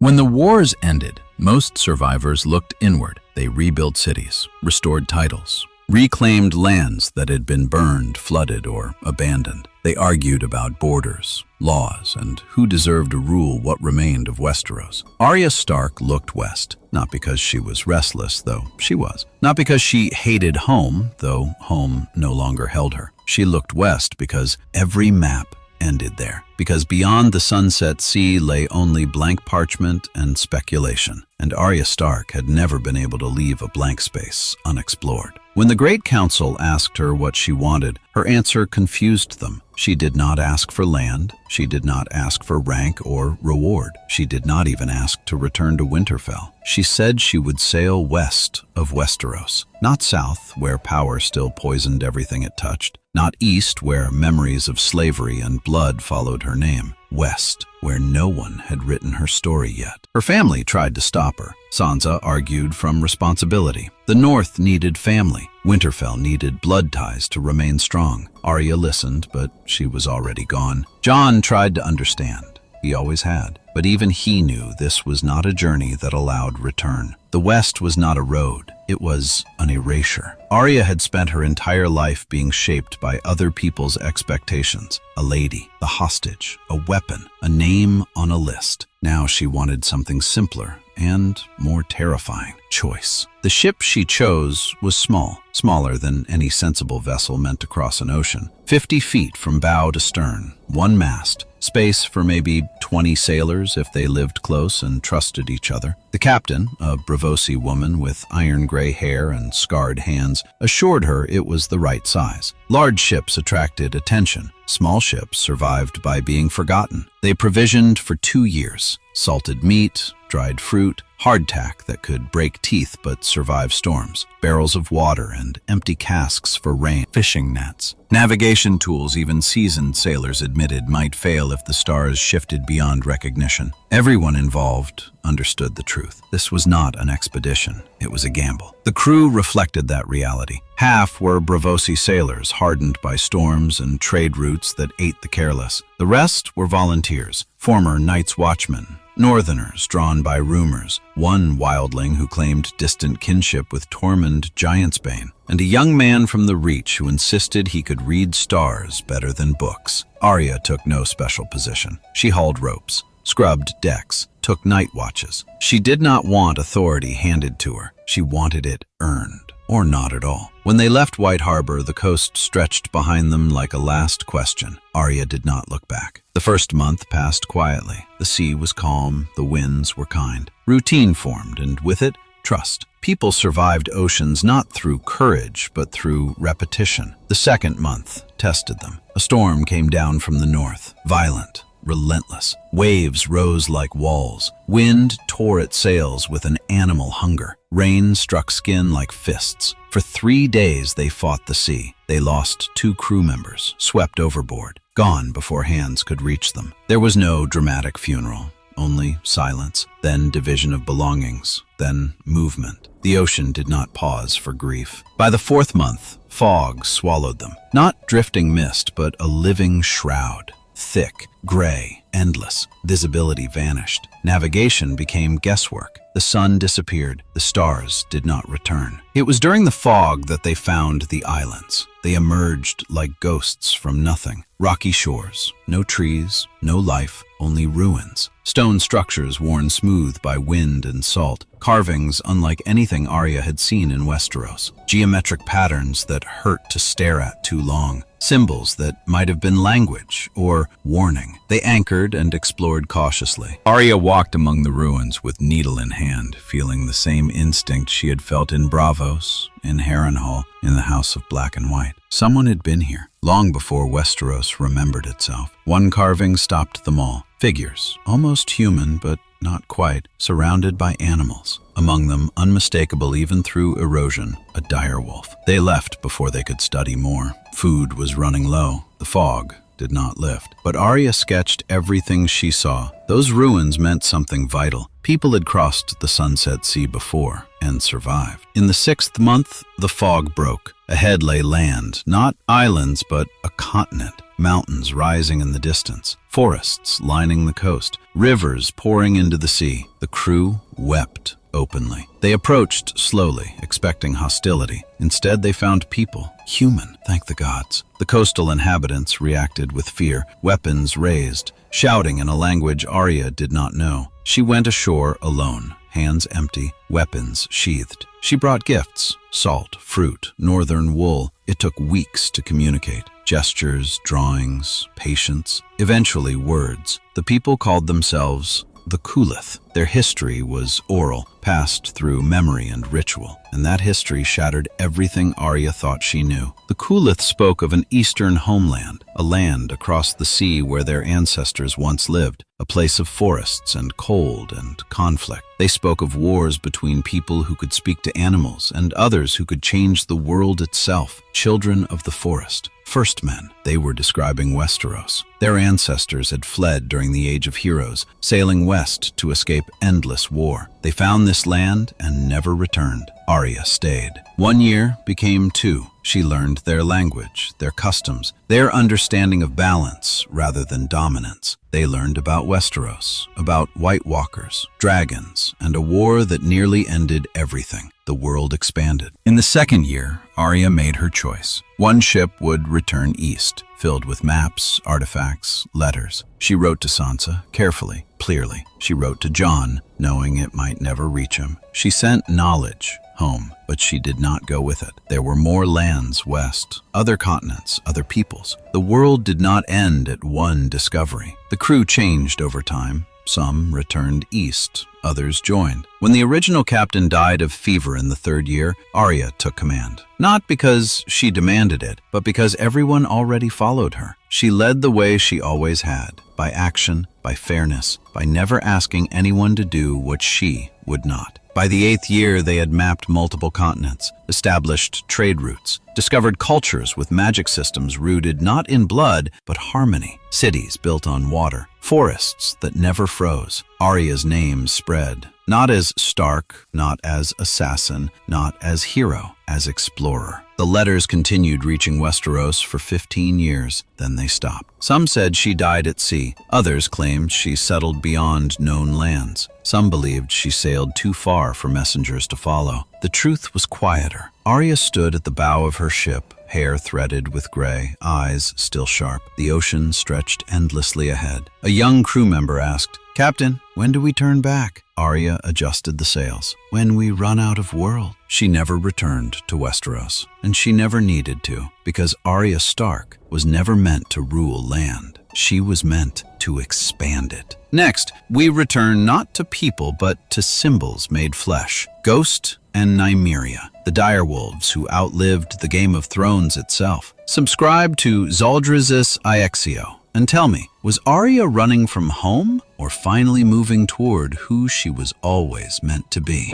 When the wars ended, most survivors looked inward. They rebuilt cities, restored titles, reclaimed lands that had been burned, flooded, or abandoned. They argued about borders, laws, and who deserved to rule what remained of Westeros. Arya Stark looked west, not because she was restless, though she was. Not because she hated home, though home no longer held her. She looked west because every map ended there. Because beyond the sunset sea lay only blank parchment and speculation, and Arya Stark had never been able to leave a blank space unexplored. When the Great Council asked her what she wanted, her answer confused them. She did not ask for land, she did not ask for rank or reward, she did not even ask to return to Winterfell. She said she would sail west of Westeros, not south, where power still poisoned everything it touched, not east, where memories of slavery and blood followed her name, west, where no one had written her story yet. Her family tried to stop her. Sansa argued from responsibility. The North needed family. Winterfell needed blood ties to remain strong. Arya listened, but she was already gone. Jon tried to understand. He always had. But even he knew this was not a journey that allowed return. The West was not a road. It was an erasure. Arya had spent her entire life being shaped by other people's expectations. A lady, a hostage, a weapon, a name on a list. Now she wanted something simpler and more terrifying. Choice. The ship she chose was small, smaller than any sensible vessel meant to cross an ocean. 50 feet from bow to stern, one mast, space for maybe 20 sailors if they lived close and trusted each other. The captain, a Braavosi woman with iron-gray hair and scarred hands, assured her it was the right size. Large ships attracted attention. Small ships survived by being forgotten. They provisioned for 2 years. Salted meat, dried fruit, hardtack that could break teeth but survive storms, barrels of water and empty casks for rain, fishing nets. Navigation tools even seasoned sailors admitted might fail if the stars shifted beyond recognition. Everyone involved understood the truth. This was not an expedition. It was a gamble. The crew reflected that reality. Half were Braavosi sailors, hardened by storms and trade routes that ate the careless. The rest were volunteers, former Night's Watchmen, Northerners drawn by rumors, one wildling who claimed distant kinship with Tormund Giantsbane, and a young man from the Reach who insisted he could read stars better than books. Arya took no special position. She hauled ropes, scrubbed decks, took night watches. She did not want authority handed to her. She wanted it earned, or not at all. When they left White Harbor, the coast stretched behind them like a last question. Arya did not look back. The first month passed quietly. The sea was calm, the winds were kind. Routine formed, and with it, trust. People survived oceans not through courage, but through repetition. The second month tested them. A storm came down from the north, violent, relentless. Waves rose like walls. Wind tore at sails with an animal hunger. Rain struck skin like fists. For 3 days they fought the sea. They lost 2 crew members, swept overboard, gone before hands could reach them. There was no dramatic funeral, only silence, then division of belongings, then movement. The ocean did not pause for grief. By the 4th month, fog swallowed them. Not drifting mist, but a living shroud. Thick, gray, endless. Visibility vanished. Navigation became guesswork. The sun disappeared. The stars did not return. It was during the fog that they found the islands. They emerged like ghosts from nothing. Rocky shores, no trees, no life, only ruins. Stone structures worn smooth by wind and salt. Carvings unlike anything Arya had seen in Westeros. Geometric patterns that hurt to stare at too long. Symbols that might have been language or warning. They anchored and explored cautiously. Arya walked among the ruins with needle in hand, feeling the same instinct she had felt in Braavos, in Harrenhal, in the House of Black and White. Someone had been here, long before Westeros remembered itself. One carving stopped them all. Figures, almost human but not quite, surrounded by animals. Among them, unmistakable even through erosion, a direwolf. They left before they could study more. Food was running low. The fog did not lift. But Arya sketched everything she saw. Those ruins meant something vital. People had crossed the Sunset Sea before and survived. In the 6th month, the fog broke. Ahead lay land, not islands, but a continent. mountains rising in the distance, forests lining the coast, rivers pouring into the sea. The crew wept openly. They approached slowly, expecting hostility. Instead, they found people, human, thank the gods. The coastal inhabitants reacted with fear, weapons raised, shouting in a language Arya did not know. She went ashore alone, hands empty, weapons sheathed. She brought gifts, salt, fruit, northern wool. It took weeks to communicate. Gestures, drawings, patience, eventually words. The people called themselves the Kulith. Their history was oral, passed through memory and ritual, and that history shattered everything Arya thought she knew. The Kulith spoke of an eastern homeland, a land across the sea where their ancestors once lived, a place of forests and cold and conflict. They spoke of wars between people who could speak to animals and others who could change the world itself, children of the forest. First men, they were describing Westeros. Their ancestors had fled during the Age of Heroes, sailing west to escape endless war. They found this land and never returned. Arya stayed. 1 year became 2. She learned their language, their customs, their understanding of balance rather than dominance. They learned about Westeros, about White Walkers, dragons, and a war that nearly ended everything. The world expanded. In the 2nd year, Arya made her choice. One ship would return east, filled with maps, artifacts, letters. She wrote to Sansa, carefully, clearly. She wrote to Jon, knowing it might never reach him. She sent knowledge home, but she did not go with it. There were more lands west, other continents, other peoples. The world did not end at one discovery. The crew changed over time. Some returned east, others joined. When the original captain died of fever in the 3rd year, Arya took command. Not because she demanded it, but because everyone already followed her. She led the way she always had, by action, by fairness, by never asking anyone to do what she would not. By the 8th year, they had mapped multiple continents, established trade routes, discovered cultures with magic systems rooted not in blood, but harmony, cities built on water, forests that never froze. Arya's name spread, not as Stark, not as assassin, not as hero, as explorer. The letters continued reaching Westeros for 15 years, then they stopped. Some said she died at sea. Others claimed she settled beyond known lands. Some believed she sailed too far for messengers to follow. The truth was quieter. Arya stood at the bow of her ship, hair threaded with gray, eyes still sharp. The ocean stretched endlessly ahead. A young crew member asked, "Captain, when do we turn back?" Arya adjusted the sails. "When we run out of world." She never returned to Westeros, and she never needed to, because Arya Stark was never meant to rule land. She was meant to expand it. Next, we return not to people but to symbols made flesh. Ghost and Nymeria, the direwolves who outlived the Game of Thrones itself. Subscribe to Zaldrizis Iexio and tell me, was Arya running from home or finally moving toward who she was always meant to be?